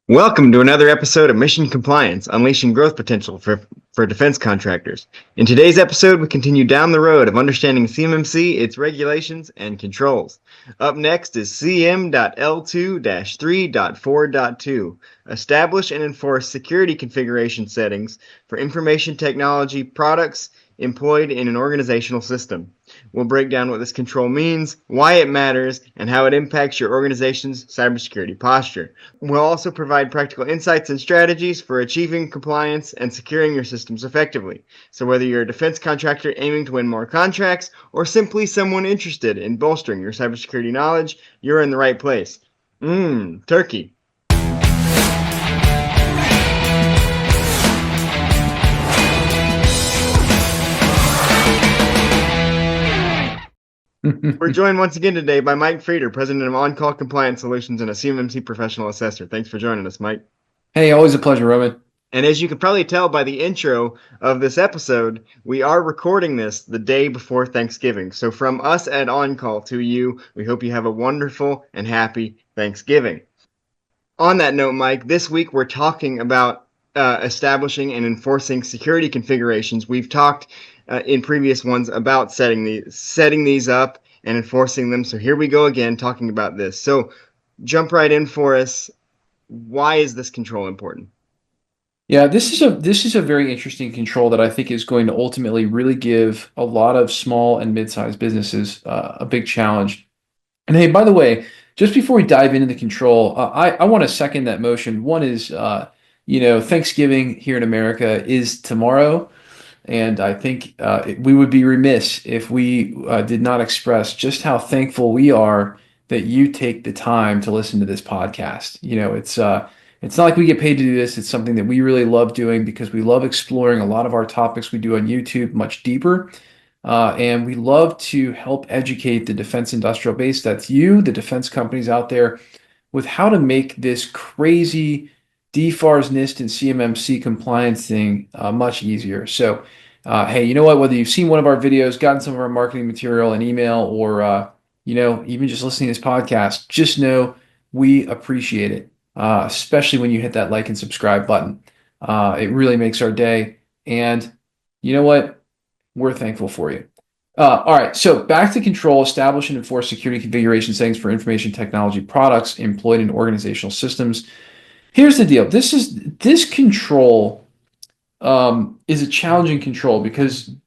Welcome to another episode of Mission Compliance, unleashing growth potential for defense contractors. In today's episode, we continue down the road of understanding CMMC, its regulations, and controls. Up next is CM.L2-3.4.2, establish and enforce security configuration settings for information technology products employed in an organizational system. We'll break down what this control means, why it matters, and how it impacts your organization's cybersecurity posture. We'll also provide practical insights and strategies for achieving compliance and securing your systems effectively. So whether you're a defense contractor aiming to win more contracts or simply someone interested in bolstering your cybersecurity knowledge, you're in the right place. Turkey. We're joined once again today by Mike Frieder, President of On-Call Compliance Solutions and a CMMC Professional Assessor. Thanks for joining us, Mike. Hey, always a pleasure, Roman. And as you can probably tell by the intro of this episode, we are recording this the day before Thanksgiving. So from us at On-Call to you, we hope you have a wonderful and happy Thanksgiving. On that note, Mike, this week we're talking about establishing and enforcing security configurations. We've talked in previous ones about setting these up and enforcing them. So here we go again talking about this. So jump right in for us. Why is this control important? Yeah, this is a very interesting control that I think is going to ultimately really give a lot of small and mid-sized businesses a big challenge. And hey, by the way, just before we dive into the control, I want to second that motion. One is, Thanksgiving here in America is tomorrow. And I think we would be remiss if we did not express just how thankful we are that you take the time to listen to this podcast. It's not like we get paid to do this. It's something that we really love doing because we love exploring a lot of our topics we do on YouTube much deeper. And we love to help educate the defense industrial base, that's you, the defense companies out there, with how to make this crazy DFARS, NIST, and CMMC compliance thing much easier. So, hey, you know what? Whether you've seen one of our videos, gotten some of our marketing material, an email, or even just listening to this podcast, just know we appreciate it, especially when you hit that like and subscribe button. It really makes our day. And you know what? We're thankful for you. All right, so back to control, establish and enforce security configuration settings for information technology products employed in organizational systems. Here's the deal. This control is a challenging control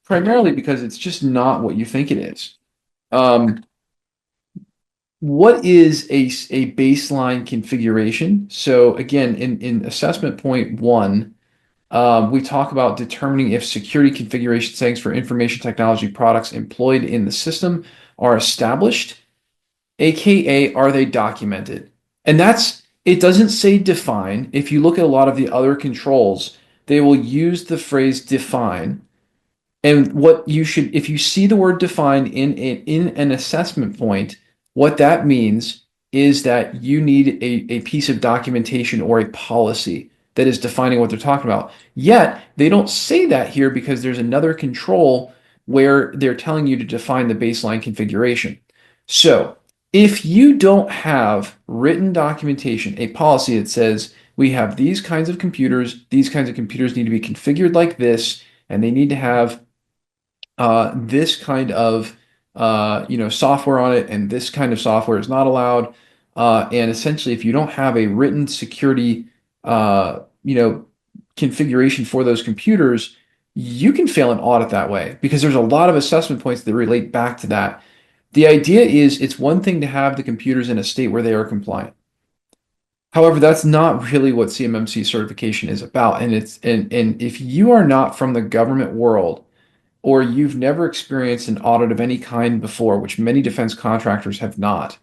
primarily because it's just not what you think it is. What is a baseline configuration? So again, in assessment point 1, we talk about determining if security configuration settings for information technology products employed in the system are established, aka are they documented? And it doesn't say define. If you look at a lot of the other controls, they will use the phrase define. And if you see the word define in an assessment point, what that means is that you need a piece of documentation or a policy that is defining what they're talking about. Yet, they don't say that here because there's another control where they're telling you to define the baseline configuration. So, if you don't have written documentation, a policy that says we have these kinds of computers need to be configured like this, and they need to have this kind of software on it, and this kind of software is not allowed. And essentially, if you don't have a written security configuration for those computers, you can fail an audit that way because there's a lot of assessment points that relate back to that. The idea is it's one thing to have the computers in a state where they are compliant. However, that's not really what CMMC certification is about. And if you are not from the government world or you've never experienced an audit of any kind before, which many defense contractors have not,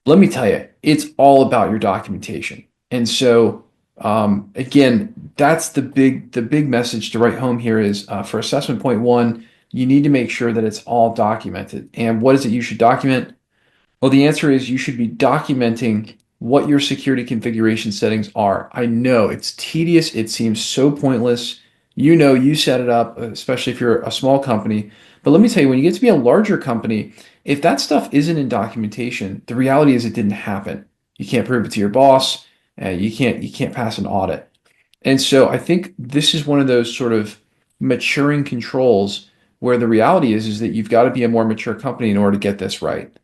let me tell you, it's all about your documentation. And so, again, that's the big message to write home here is for assessment point 1, you need to make sure that it's all documented. And what is it you should document? Well, the answer is you should be documenting what your security configuration settings are. I know it's tedious. It seems so pointless. You set it up, especially if you're a small company. But let me tell you, when you get to be a larger company, if that stuff isn't in documentation, the reality is it didn't happen. You can't prove it to your boss. You can't pass an audit. And so I think this is one of those sort of maturing controls where the reality is that you've got to be a more mature company in order to get this right.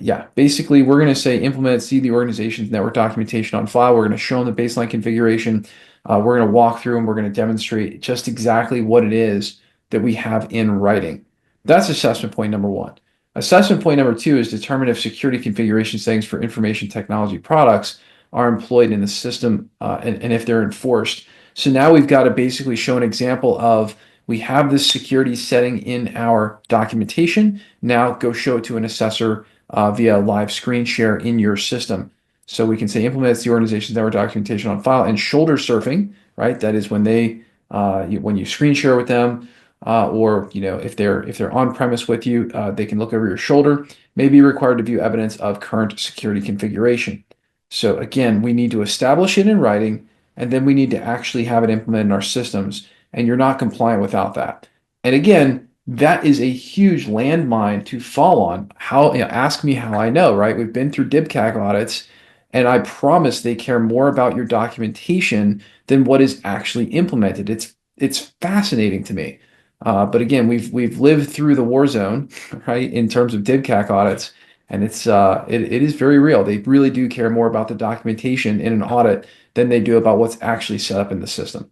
Yeah, basically we're going to say implement, see the organization's network documentation on file. We're going to show them the baseline configuration. We're going to walk through and we're going to demonstrate just exactly what it is that we have in writing. That's assessment point number one. Assessment point number two is determine if security configuration settings for information technology products are employed in the system and if they're enforced. So now we've got to basically show an example of we have this security setting in our documentation. Now go show it to an assessor via live screen share in your system. So we can say implements the organization's network documentation on file and shoulder surfing, right? That is when when you screen share with them, or if they're on premise with you, they can look over your shoulder. May be required to view evidence of current security configuration. So again, we need to establish it in writing, and then we need to actually have it implemented in our systems. And you're not compliant without that. And again, that is a huge landmine to fall on. Ask me how I know, right? We've been through DIBCAG audits, and I promise they care more about your documentation than what is actually implemented. It's fascinating to me. But again, we've lived through the war zone, right, in terms of DIBCAG audits, and it is very real. They really do care more about the documentation in an audit than they do about what's actually set up in the system.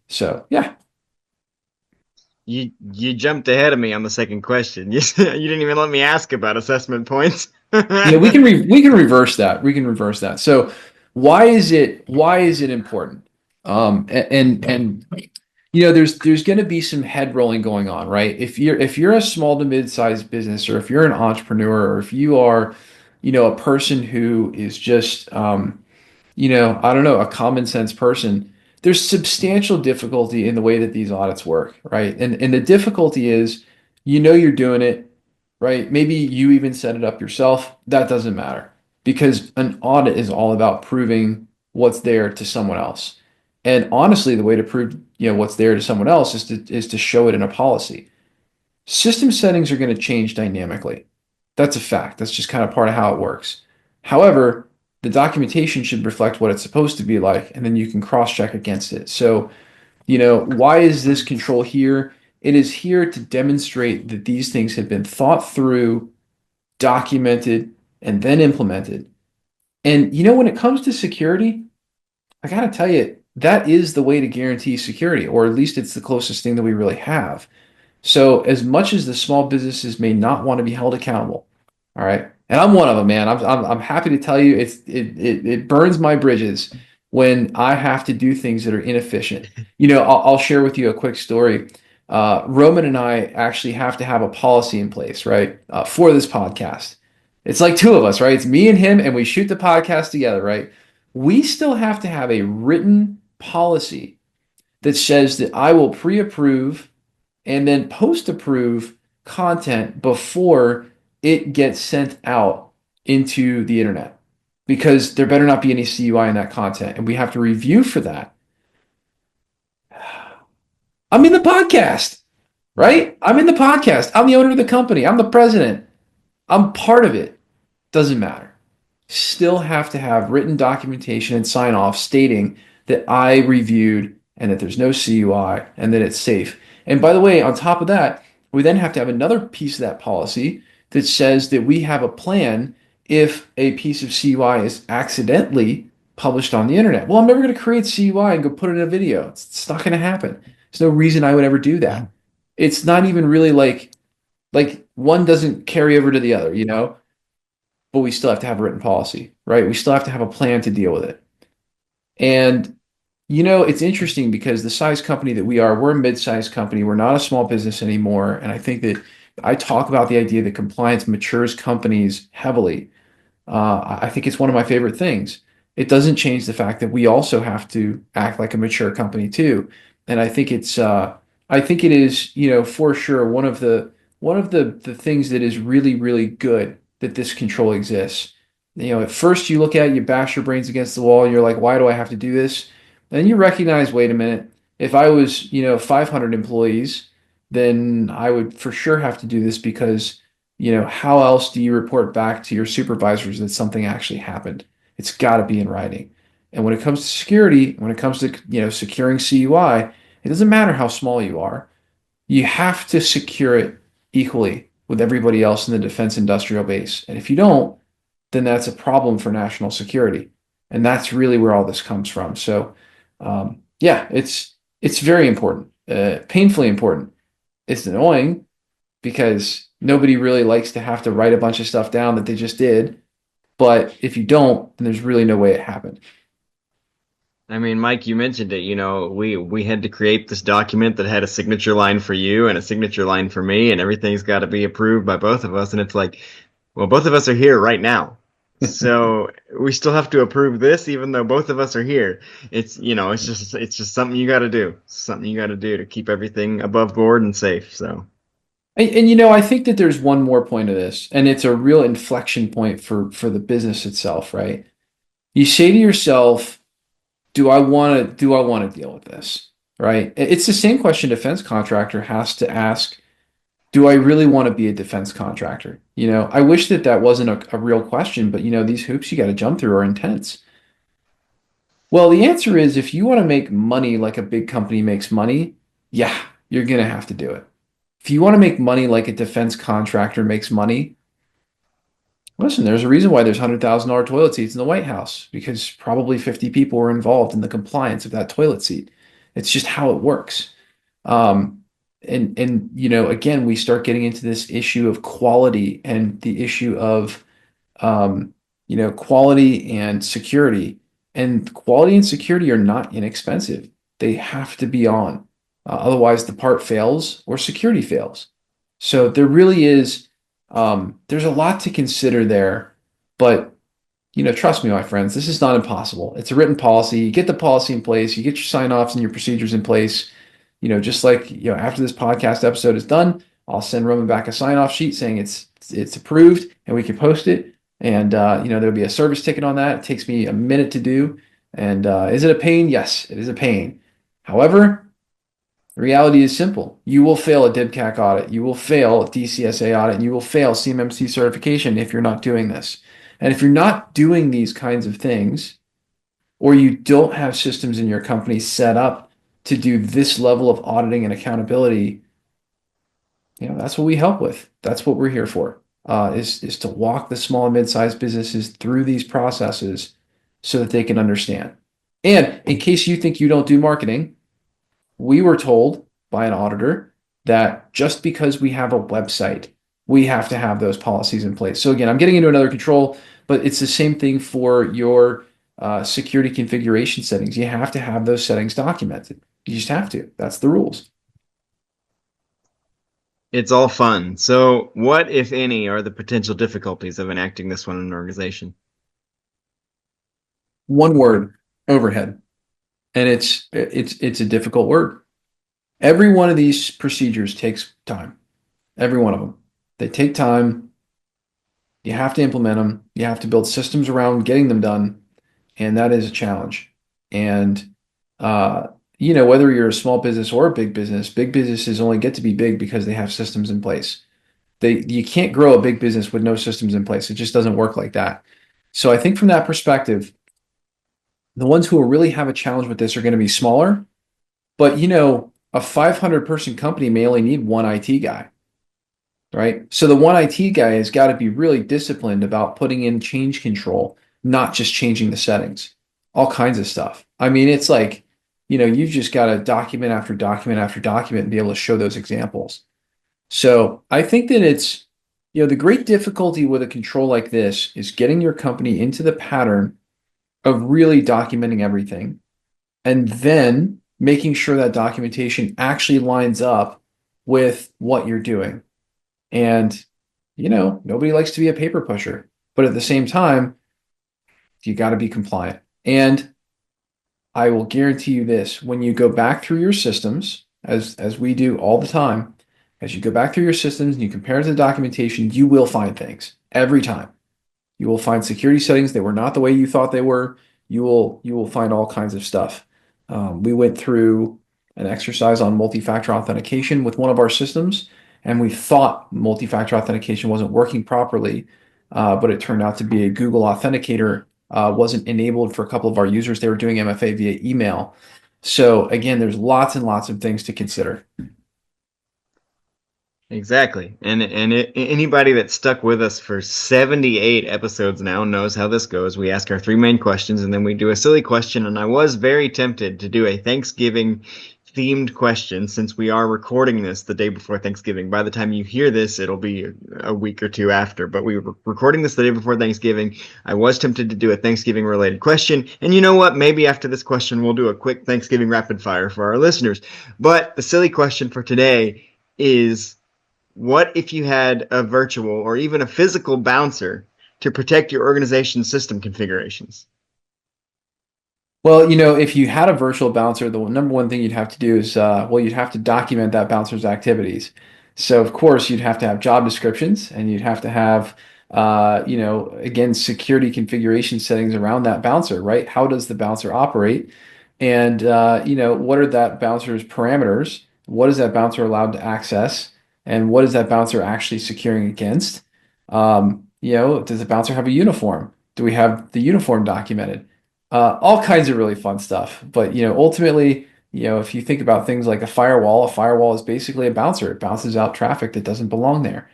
So yeah. You jumped ahead of me on the second question. You didn't even let me ask about assessment points. Yeah, we can reverse that. We can reverse that. So why is it important? And there's going to be some head rolling going on, right? If you're a small to mid-sized business, or if you're an entrepreneur, or if you are, a person who is just I don't know, a common sense person, there's substantial difficulty in the way that these audits work, right? And the difficulty is, you're doing it, right? Maybe you even set it up yourself. That doesn't matter because an audit is all about proving what's there to someone else. And honestly, the way to prove, what's there to someone else is to show it in a policy. System settings are going to change dynamically. That's a fact. That's just kind of part of how it works. However, the documentation should reflect what it's supposed to be like, and then you can cross-check against it. So, why is this control here? It is here to demonstrate that these things have been thought through, documented, and then implemented. And when it comes to security, I gotta tell you, that is the way to guarantee security, or at least it's the closest thing that we really have. So as much as the small businesses may not want to be held accountable, all right, and I'm one of them, man. I'm happy to tell you it burns my bridges when I have to do things that are inefficient. I'll share with you a quick story. Roman and I actually have to have a policy in place, right, for this podcast. It's like two of us, right? It's me and him, and we shoot the podcast together, right? We still have to have a written policy that says that I will pre-approve and then post-approve content before it gets sent out into the internet, because there better not be any CUI in that content, and we have to review for that. I'm in the podcast, right? I'm in the podcast. I'm the owner of the company. I'm the president. I'm part of it. Doesn't matter. Still have to have written documentation and sign off stating that I reviewed and that there's no CUI and that it's safe. And by the way, on top of that, we then have to have another piece of that policy that says that we have a plan if a piece of CUI is accidentally published on the internet. Well, I'm never going to create CUI and go put it in a video. It's not going to happen. There's no reason I would ever do that. It's not even really like one doesn't carry over to the other, but we still have to have a written policy, right? We still have to have a plan to deal with it. And it's interesting because the size company that we are, we're a mid-sized company. We're not a small business anymore. And I think that I talk about the idea that compliance matures companies heavily. I think it's one of my favorite things. It doesn't change the fact that we also have to act like a mature company too. And I think it is, for sure one of the things that is really, really good that this control exists. At first you look at it, you bash your brains against the wall, you're like, why do I have to do this? Then you recognize, wait a minute, if I was, 500 employees, then I would for sure have to do this because, how else do you report back to your supervisors that something actually happened? It's got to be in writing. And when it comes to security, when it comes to, securing CUI, it doesn't matter how small you are. You have to secure it equally with everybody else in the defense industrial base. And if you don't, then that's a problem for national security. And that's really where all this comes from. So, yeah, it's very important, painfully important. It's annoying because nobody really likes to have to write a bunch of stuff down that they just did. But if you don't, then there's really no way it happened. I mean, Mike, you mentioned it. We had to create this document that had a signature line for you and a signature line for me, and everything's got to be approved by both of us. And it's like, well, both of us are here right now, so we still have to approve this, even though both of us are here. It's just something you got to do. Something you got to do to keep everything above board and safe. So. And I think that there's one more point of this, and it's a real inflection point for the business itself, right? You say to yourself, do I want to deal with this? Right? It's the same question a defense contractor has to ask, do I really want to be a defense contractor? I wish that that wasn't a real question, but these hoops you got to jump through are intense. Well, the answer is if you want to make money like a big company makes money, yeah, you're going to have to do it. If you want to make money like a defense contractor makes money, listen, there's a reason why there's $100,000 toilet seats in the White House because probably 50 people were involved in the compliance of that toilet seat. It's just how it works. Um, and again, we start getting into this issue of quality and the issue of quality and security. And quality and security are not inexpensive. They have to be on. Otherwise, the part fails or security fails. So there really is, there's a lot to consider there. But, trust me, my friends, this is not impossible. It's a written policy. You get the policy in place, you get your sign-offs and your procedures in place. Just like, after this podcast episode is done, I'll send Roman back a sign-off sheet saying it's approved and we can post it. And, there'll be a service ticket on that. It takes me a minute to do. And is it a pain? Yes, it is a pain. However, the reality is simple. You will fail a DIBCAC audit. You will fail a DCSA audit. And you will fail CMMC certification if you're not doing this. And if you're not doing these kinds of things, or you don't have systems in your company set up to do this level of auditing and accountability, that's what we help with. That's what we're here for, is to walk the small and mid-sized businesses through these processes so that they can understand. And in case you think you don't do marketing, we were told by an auditor that just because we have a website, we have to have those policies in place. So again, I'm getting into another control, but it's the same thing for your security configuration settings. You have to have those settings documented. You just have to. That's the rules. It's all fun. So, what, if any, are the potential difficulties of enacting this one in an organization? One word, overhead. And it's a difficult word. Every one of these procedures takes time. Every one of them. They take time. You have to implement them. You have to build systems around getting them done. And that is a challenge. And whether you're a small business or a big businesses only get to be big because they have systems in place. You can't grow a big business with no systems in place. It just doesn't work like that. So I think from that perspective, the ones who will really have a challenge with this are going to be smaller. But a 500 person company may only need one IT guy, right? So the one IT guy has got to be really disciplined about putting in change control, not just changing the settings, all kinds of stuff. I mean, it's like, you've just got to document after document after document and be able to show those examples. So I think that it's, the great difficulty with a control like this is getting your company into the pattern of really documenting everything and then making sure that documentation actually lines up with what you're doing. And, nobody likes to be a paper pusher, but at the same time, you got to be compliant. And I will guarantee you this, when you go back through your systems, as we do all the time, as you go back through your systems and you compare it to the documentation, you will find things every time. You will find security settings that were not the way you thought they were. You will find all kinds of stuff. We went through an exercise on multi-factor authentication with one of our systems, and we thought multi-factor authentication wasn't working properly, but it turned out to be a Google Authenticator wasn't enabled for a couple of our users. They were doing MFA via email. So again, there's lots and lots of things to consider. Exactly. Anybody that's stuck with us for 78 episodes now knows how this goes. We ask our three main questions and then we do a silly question. And I was very tempted to do a Thanksgiving themed question since we are recording this the day before Thanksgiving. By the time you hear this, it'll be a week or two after. But we were recording this the day before Thanksgiving. I was tempted to do a Thanksgiving related question. And you know what? Maybe after this question, we'll do a quick Thanksgiving rapid fire for our listeners. But the silly question for today is, what if you had a virtual or even a physical bouncer to protect your organization's system configurations? Well, if you had a virtual bouncer, the number one thing you'd have to do is, well, you'd have to document that bouncer's activities. So, of course, you'd have to have job descriptions and you'd have to have, again, security configuration settings around that bouncer, right? How does the bouncer operate? And, what are that bouncer's parameters? What is that bouncer allowed to access? And what is that bouncer actually securing against? Does the bouncer have a uniform? Do we have the uniform documented? All kinds of really fun stuff. But ultimately, if you think about things like a firewall is basically a bouncer. It bounces out traffic that doesn't belong there.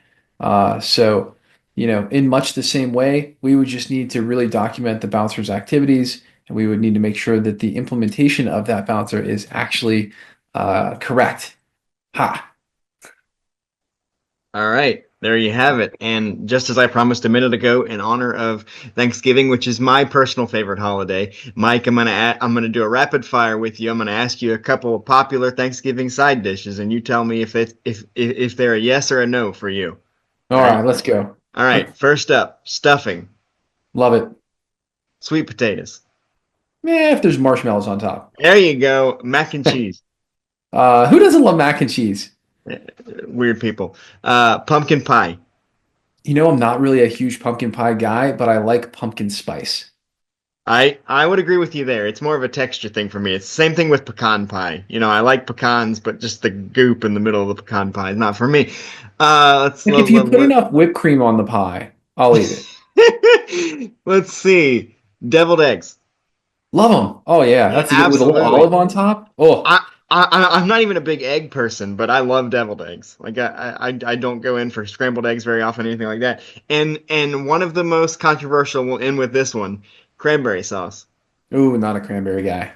So, in much the same way, we would just need to really document the bouncer's activities, and we would need to make sure that the implementation of that bouncer is actually correct. Ha. All right, there you have it. And just as I promised a minute ago, in honor of Thanksgiving, which is my personal favorite holiday, Mike, I'm gonna do a rapid fire with you. I'm gonna ask you a couple of popular Thanksgiving side dishes, and you tell me if they're a yes or a no for you. All right, let's go. All right. First up, stuffing, Love it. sweet potatoes. If there's marshmallows on top. There you go, mac and cheese. Who doesn't love mac and cheese? Weird people. Pumpkin pie. I'm not really a huge pumpkin pie guy, but I like pumpkin spice. I would agree with you there. It's more of a texture thing for me. It's the same thing with pecan pie. I like pecans, but just the goop in the middle of the pecan pie is not for me. If you put enough whipped cream on the pie, I'll eat it. Let's see. Deviled eggs. Love them. Oh yeah, that's good with a little olive on top. Oh, I'm not even a big egg person, but I love deviled eggs. Like I don't go in for scrambled eggs very often, anything like that. And one of the most controversial, we'll end with this one: cranberry sauce. ooh, not a cranberry guy.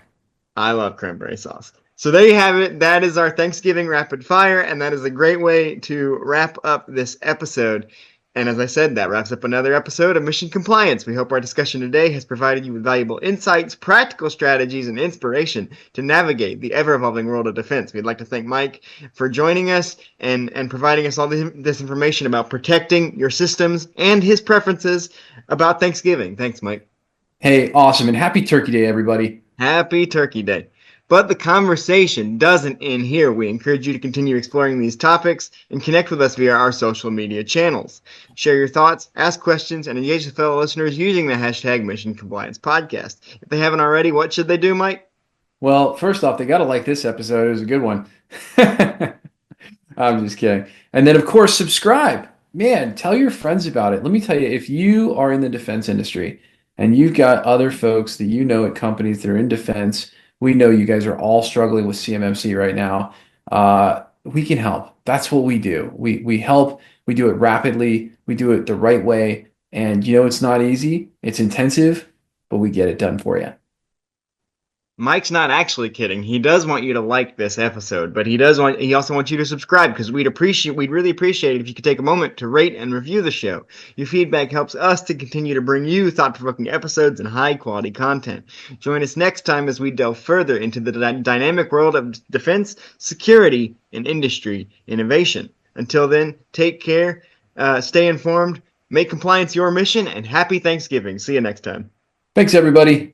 I love cranberry sauce. So there you have it. That is our Thanksgiving rapid fire, and that is a great way to wrap up this episode. And as I said, that wraps up another episode of Mission Compliance. We hope our discussion today has provided you with valuable insights, practical strategies, and inspiration to navigate the ever-evolving world of defense. We'd like to thank Mike for joining us and providing us all this information about protecting your systems and his preferences about Thanksgiving. Thanks, Mike. Hey, awesome, and happy Turkey Day, everybody. Happy Turkey Day. But the conversation doesn't end here. We encourage you to continue exploring these topics and connect with us via our social media channels. Share your thoughts, ask questions, and engage with fellow listeners using the hashtag Mission Compliance Podcast. If they haven't already, what should they do, Mike? Well, first off, they got to like this episode. It was a good one. I'm just kidding. And then, of course, subscribe. Man, tell your friends about it. Let me tell you, if you are in the defense industry and you've got other folks that you know at companies that are in defense, we know you guys are all struggling with CMMC right now. We can help. That's what we do. We help. We do it rapidly. We do it the right way. And it's not easy. It's intensive, but we get it done for you. Mike's not actually kidding. He does want you to like this episode, but he also wants you to subscribe because we'd really appreciate it if you could take a moment to rate and review the show. Your feedback helps us to continue to bring you thought-provoking episodes and high-quality content. Join us next time as we delve further into the dynamic world of defense, security, and industry innovation. Until then, take care, stay informed, make compliance your mission, and happy Thanksgiving. See you next time. Thanks, everybody.